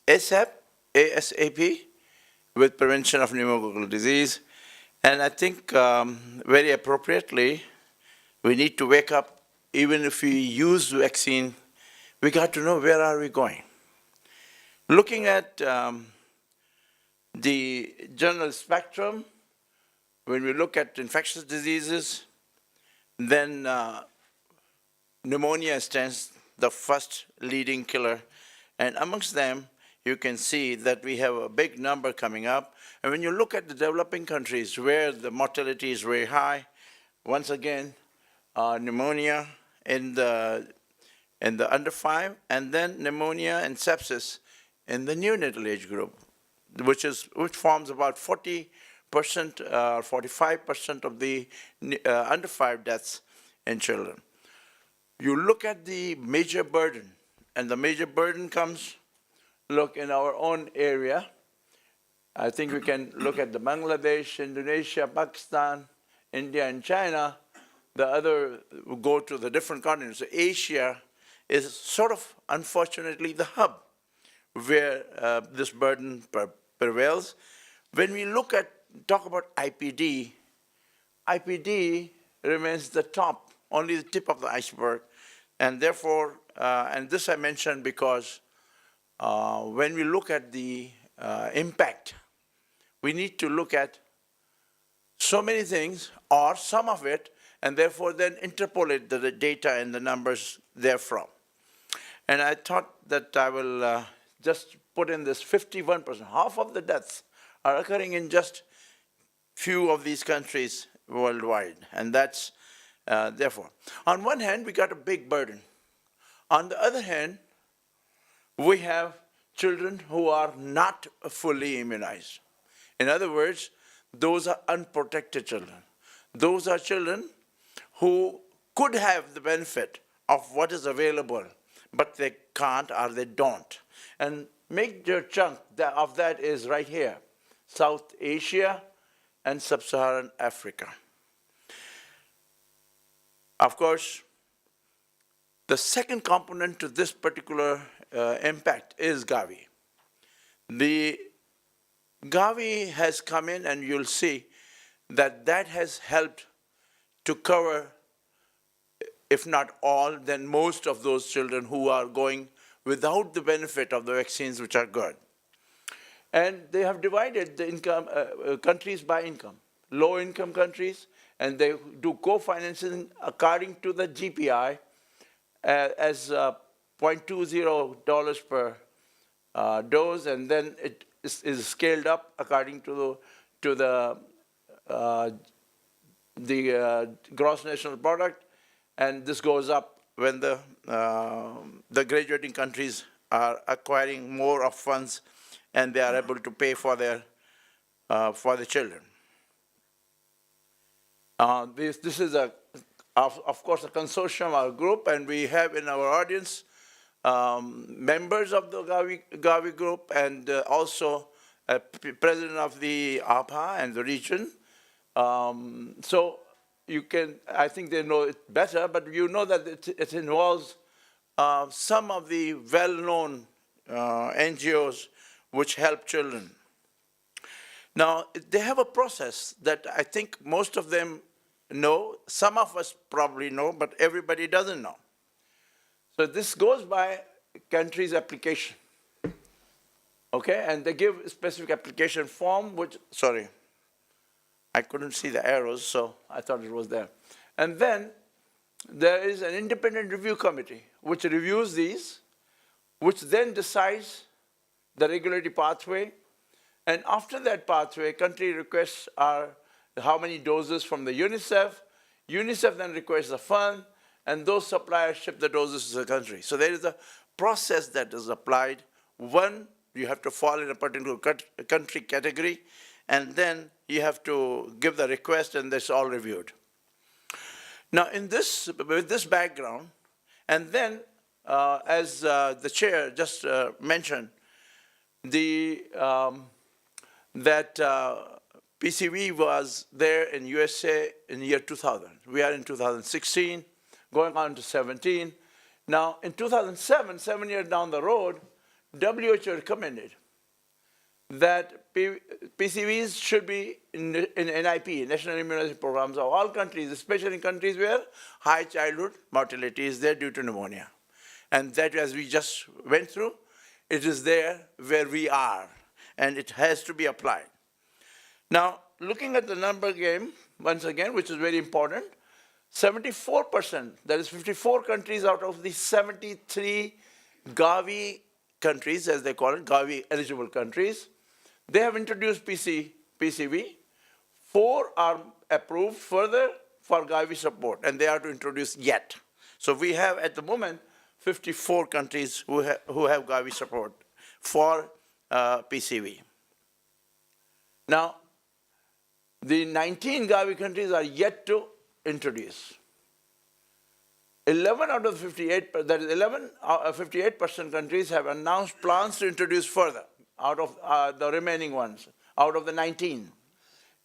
ASAP, ASAP, with prevention of pneumococcal disease. And I think very appropriately, we need to wake up. Even if we use vaccine, we got to know where are we going. Looking at the general spectrum, when we look at infectious diseases, then pneumonia stands the first leading killer. And amongst them, you can see that we have a big number coming up. And when you look at the developing countries where the mortality is very high, once again, pneumonia in the under 5, and then pneumonia and sepsis in the neonatal age group, which forms about 40%, 45% of the under 5 deaths in children. You look at the major burden, and the major burden comes, look in our own area. I think we can look at the Bangladesh, Indonesia, Pakistan, India, and China. The other will go to the different continents. So Asia is sort of, unfortunately, the hub where this burden prevails. When we talk about IPD, IPD remains the top, only the tip of the iceberg. And therefore, and this I mentioned because when we look at the impact, we need to look at so many things, or some of it, and therefore then interpolate the data and the numbers therefrom. And I thought that I will just put in this 51%. Half of the deaths are occurring in just few of these countries worldwide. And that's therefore. On one hand, we got a big burden. On the other hand, we have children who are not fully immunized. In other words, those are unprotected children. Those are children who could have the benefit of what is available, but they can't or they don't. And major chunk of that is right here, South Asia and Sub-Saharan Africa. Of course, the second component to this particular impact is GAVI. The GAVI has come in, and you'll see that that has helped to cover, if not all, then most of those children who are going without the benefit of the vaccines, which are good. And they have divided the income, countries by income. Low-income countries, and they do co-financing according to the GPI as $0.20 per dose, and then it is scaled up according to the gross national product, and this goes up when the graduating countries are acquiring more of funds, and they are able to pay for the children. This is of course a consortium, our group, and we have in our audience members of the GAVI group, and also president of the APA and the region. So you can, I think they know it better, but you know that it involves some of the well-known NGOs which help children. Now, they have a process that I think most of them know. Some of us probably know, but everybody doesn't know. So this goes by country's application. Okay, and they give a specific application form, which, sorry, I couldn't see the arrows, so I thought it was there. And then there is an independent review committee which reviews these, which then decides the regulatory pathway. And after that pathway, country requests are how many doses from the UNICEF. UNICEF then requests a fund, and those suppliers ship the doses to the country. So there is a process that is applied. One, you have to fall in a particular country category, and then you have to give the request, and that's all reviewed. Now, with this background, and then as the chair just mentioned, that PCV was there in USA in the year 2000. We are in 2016, going on to 17. Now, in 2007, 7 years down the road, WHO recommended that PCVs should be in NIP, National Immunization Programs of all countries, especially in countries where high childhood mortality is there due to pneumonia. And that, as we just went through, it is there where we are, and it has to be applied. Now, looking at the number game, once again, which is very important, 74%, that is 54 countries out of the 73 GAVI countries, as they call it, GAVI eligible countries, they have introduced PCV. 4 are approved further for GAVI support, and they are to introduce yet. So we have, at the moment, 54 countries who have GAVI support for PCV. Now, the 19 GAVI countries are yet to introduce. 11 out of the 58, that is 58% countries have announced plans to introduce further out of the remaining ones, out of the 19.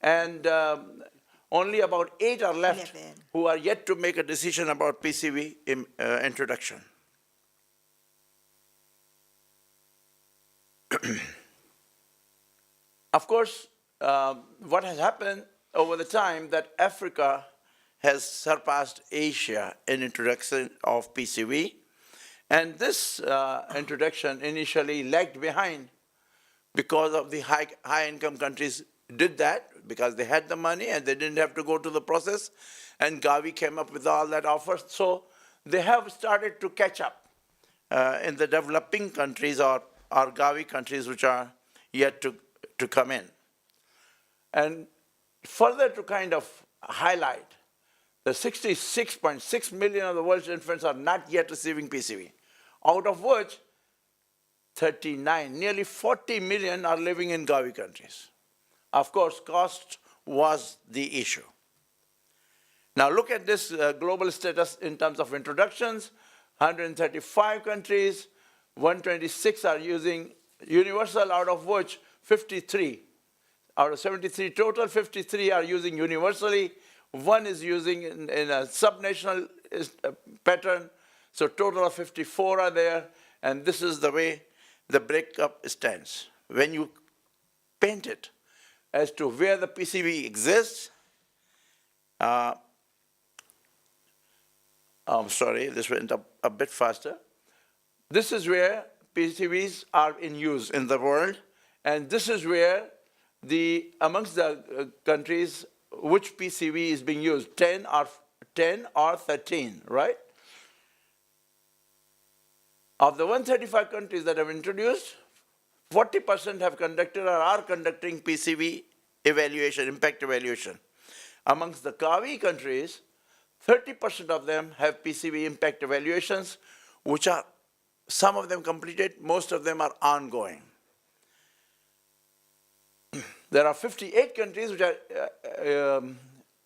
And only about 8 are left 11. who are yet to make a decision about PCV introduction. Of course, what has happened over the time that Africa has surpassed Asia in introduction of PCV. And this introduction initially lagged behind because of the high-income countries did that because they had the money and they didn't have to go to the process. And GAVI came up with all that offers. So they have started to catch up in the developing countries or GAVI countries which are yet to come in. And further to kind of highlight, the 66.6 million of the world's infants are not yet receiving PCV, out of which 39, nearly 40 million are living in GAVI countries. Of course, cost was the issue. Now look at this global status in terms of introductions. 135 countries, 126 are using universal, out of which 53. Out of 73 total, 53 are using universally. 1 is using in a subnational pattern. So total of 54 are there. And this is the way the breakup stands. When you paint it as to where the PCV exists, I'm sorry, this went up a bit faster. This is where PCVs are in use in the world. And this is where amongst the countries, which PCV is being used, 10 or 13, right? Of the 135 countries that have introduced, 40% have conducted or are conducting PCV evaluation, impact evaluation. Amongst the GAVI countries, 30% of them have PCV impact evaluations, which are, some of them completed, most of them are ongoing. There are 58 countries which are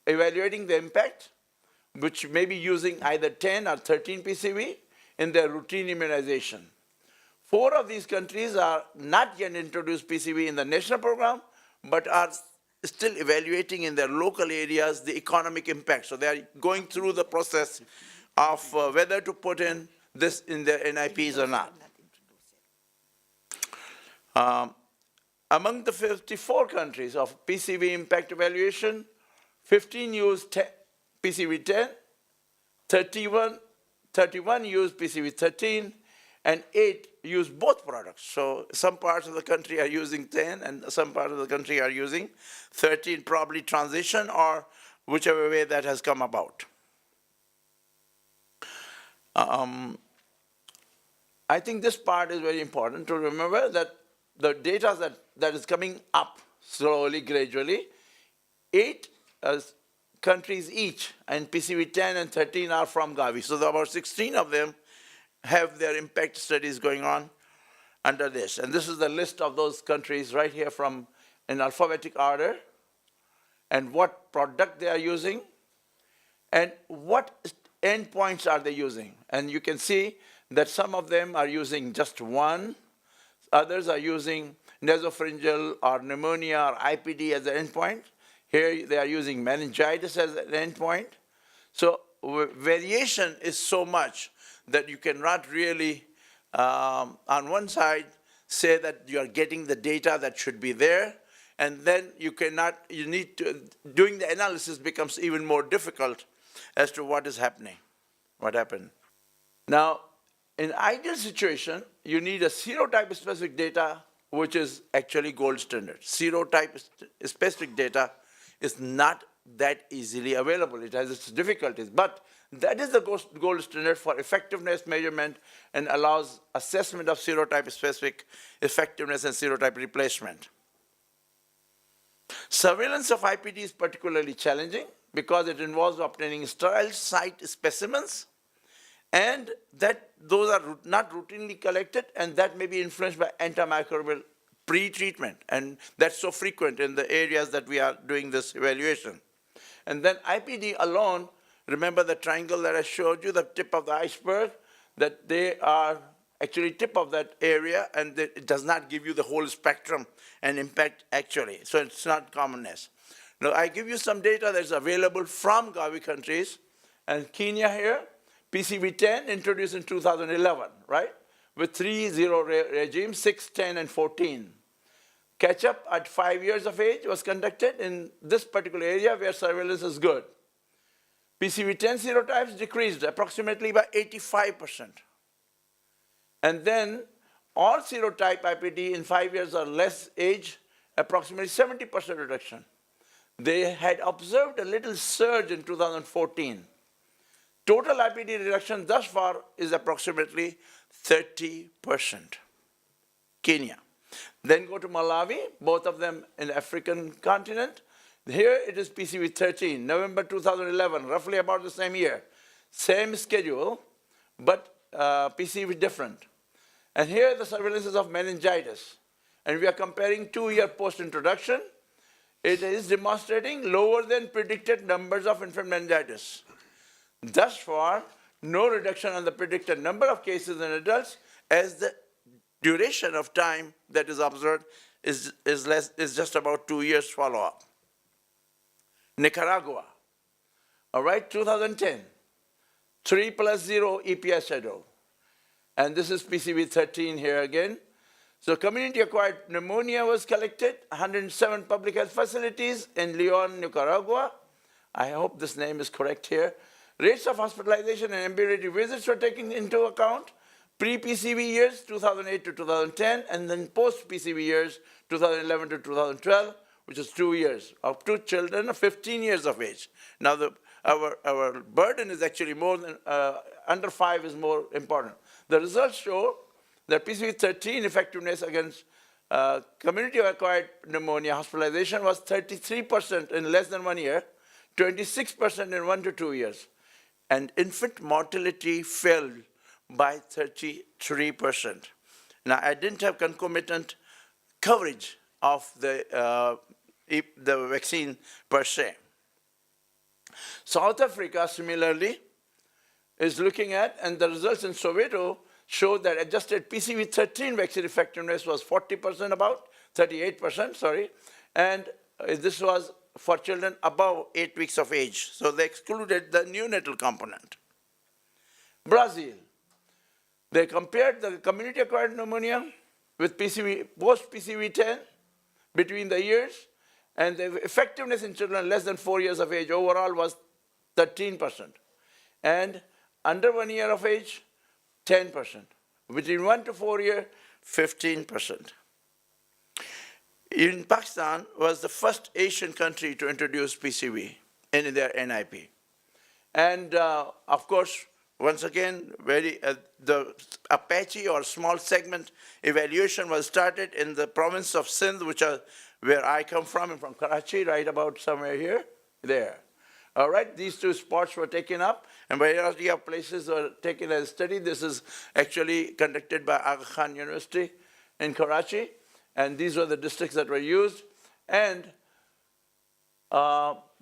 evaluating the impact, which may be using either 10 or 13 PCV in their routine immunization. 4 of these countries are not yet introduced PCV in the national program, but are still evaluating in their local areas the economic impact. So they are going through the process of whether to put in this in their NIPs or not. Among the 54 countries of PCV impact evaluation, 15 use PCV 10, 31 use PCV 13, and 8 use both products. So some parts of the country are using 10, and some parts of the country are using 13, probably transition or whichever way that has come about. I think this part is very important to remember that the data that is coming up slowly, gradually, 8 countries each, and PCV 10 and 13 are from GAVI. So about 16 of them have their impact studies going on under this. And this is the list of those countries right here from in alphabetic order, and what product they are using, and what endpoints are they using. And you can see that some of them are using just one, others are using nasopharyngeal or pneumonia or IPD as an endpoint. Here they are using meningitis as an endpoint. So variation is so much that you cannot really on one side, say that you are getting the data that should be there, and then you need to, doing the analysis becomes even more difficult as to what is happening, what happened. Now, in ideal situation, you need a serotype specific data, which is actually gold standard. Serotype specific data is not that easily available. It has its difficulties, but that is the gold standard for effectiveness measurement and allows assessment of serotype specific effectiveness and serotype replacement. Surveillance of IPD is particularly challenging because it involves obtaining sterile site specimens, and that those are not routinely collected, and that may be influenced by antimicrobial pre-treatment, and that's so frequent in the areas that we are doing this evaluation. And then IPD alone, remember the triangle that I showed you, the tip of the iceberg, that they are actually tip of that area, and it does not give you the whole spectrum and impact actually, so it's not commonness. Now, I give you some data that's available from GAVI countries, and Kenya here, PCV10 introduced in 2011, right? With 3 zero regimes, 6, 10, and 14. Catch-up at 5 years of age was conducted in this particular area where surveillance is good. PCV10 serotypes decreased approximately by 85%. And then all serotype IPD in 5 years or less age, approximately 70% reduction. They had observed a little surge in 2014. Total IPD reduction thus far is approximately 30%. Kenya. Then go to Malawi, both of them in the African continent. Here it is PCV 13, November 2011, roughly about the same year. Same schedule, but PCV different. And here the surveillance is of meningitis. And we are comparing 2-year post-introduction. It is demonstrating lower than predicted numbers of infant meningitis. Thus far, no reduction on the predicted number of cases in adults, as the duration of time that is observed is just about 2 years follow-up. Nicaragua, all right, 2010, 3 + 0 EPS schedule. And this is PCV 13 here again. So community-acquired pneumonia was collected, 107 public health facilities in Leon, Nicaragua. I hope this name is correct here. Rates of hospitalization and ambulatory visits were taken into account. Pre-PCV years, 2008 to 2010, and then post-PCV years, 2011 to 2012, which is 2 years, up to children of 15 years of age. Now, our burden is actually more than, under 5 is more important. The results show that PCV 13 effectiveness against community-acquired pneumonia hospitalization was 33% in less than 1 year, 26% in 1 to 2 years. And infant mortality fell by 33%. Now, I didn't have concomitant coverage of the vaccine per se. South Africa, similarly, is looking at, and the results in Soweto show that adjusted PCV 13 vaccine effectiveness was 40% about, 38%, sorry, and this was for children above 8 weeks of age. So they excluded the neonatal component. Brazil, they compared the community-acquired pneumonia with PCV, post-PCV 10 between the years, and the effectiveness in children less than 4 years of age overall was 13%. And under 1 year of age, 10%. Between 1 to 4 years, 15%. In Pakistan was the first Asian country to introduce PCV in their NIP. And of course, once again, the Apache or small segment evaluation was started in the province of Sindh, which are where I come from. I'm from Karachi, right about somewhere here, there. All right, these 2 spots were taken up, and variety of places were taken as study. This is actually conducted by Aga Khan University in Karachi, and these were the districts that were used. And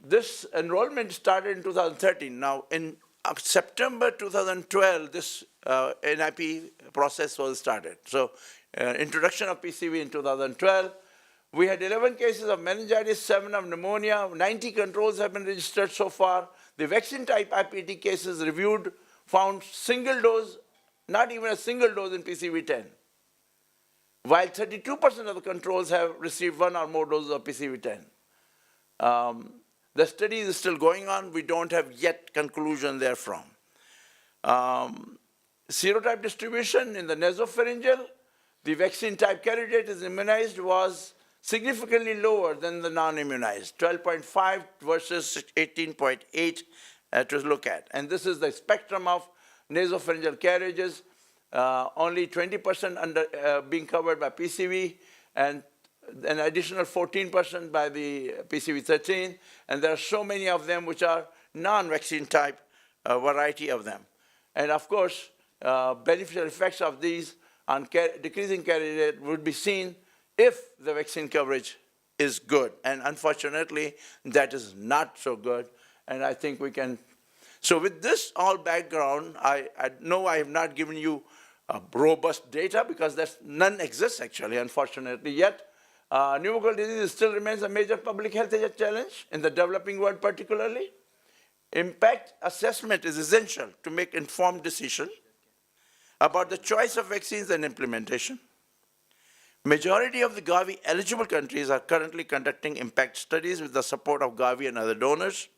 this enrollment started in 2013. Now, in September 2012, this NIP process was started. So, introduction of PCV in 2012. We had 11 cases of meningitis, 7 of pneumonia, 90 controls have been registered so far. The vaccine type IPD cases reviewed found single dose not even a single dose in PCV10, while 32% of the controls have received one or more doses of PCV10. The study is still going on. We don't have yet conclusion therefrom. Serotype distribution in the nasopharyngeal, the vaccine type candidate is immunized was significantly lower than the non-immunized, 12.5 versus 18.8 to look at. And this is the spectrum of nasopharyngeal carriages, only 20% under being covered by PCV, and an additional 14% by the PCV13, and there are so many of them which are non-vaccine type variety of them. And of course, beneficial effects of these on decreasing carrier rate would be seen if the vaccine coverage is good. And unfortunately, that is not so good. And I think we can. So with this all background, I know I have not given you robust data because none exists actually, unfortunately, yet. Pneumococcal disease still remains a major public health challenge in the developing world particularly. Impact assessment is essential to make informed decisions about the choice of vaccines and implementation. Majority of the GAVI eligible countries are currently conducting impact studies with the support of GAVI and other donors.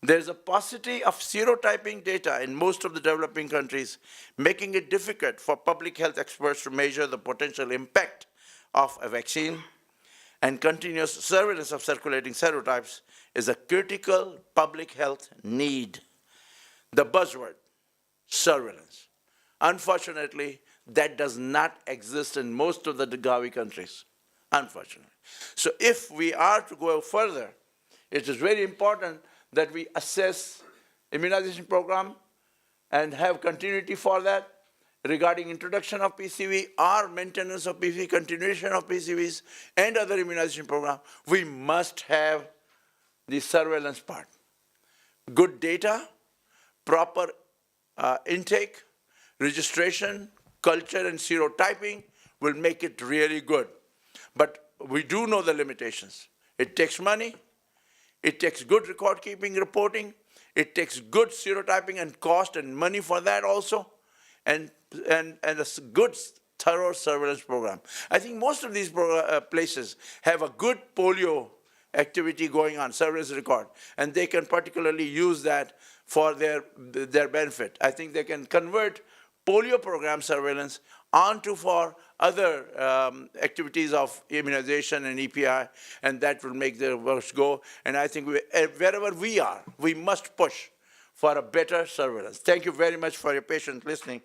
There's a paucity of serotyping data in most of the developing countries, making it difficult for public health experts to measure the potential impact of a vaccine, and continuous surveillance of circulating serotypes is a critical public health need. The buzzword, surveillance. Unfortunately, that does not exist in most of the GAVI countries, unfortunately. So if we are to go further, it is very important that we assess immunization program and have continuity for that regarding introduction of PCV or maintenance of PCV, continuation of PCVs and other immunization program. We must have the surveillance part. Good data, proper intake, registration, culture and serotyping will make it really good. But we do know the limitations. It takes money, it takes good record keeping, reporting, it takes good serotyping and cost and money for that also, and a good thorough surveillance program. I think most of these places have a good polio activity going on, surveillance record, and they can particularly use that for their benefit. I think they can convert polio program surveillance onto for other activities of immunization and EPI, and that will make their works go. And I think wherever we are, we must push for a better surveillance. Thank you very much for your patient listening.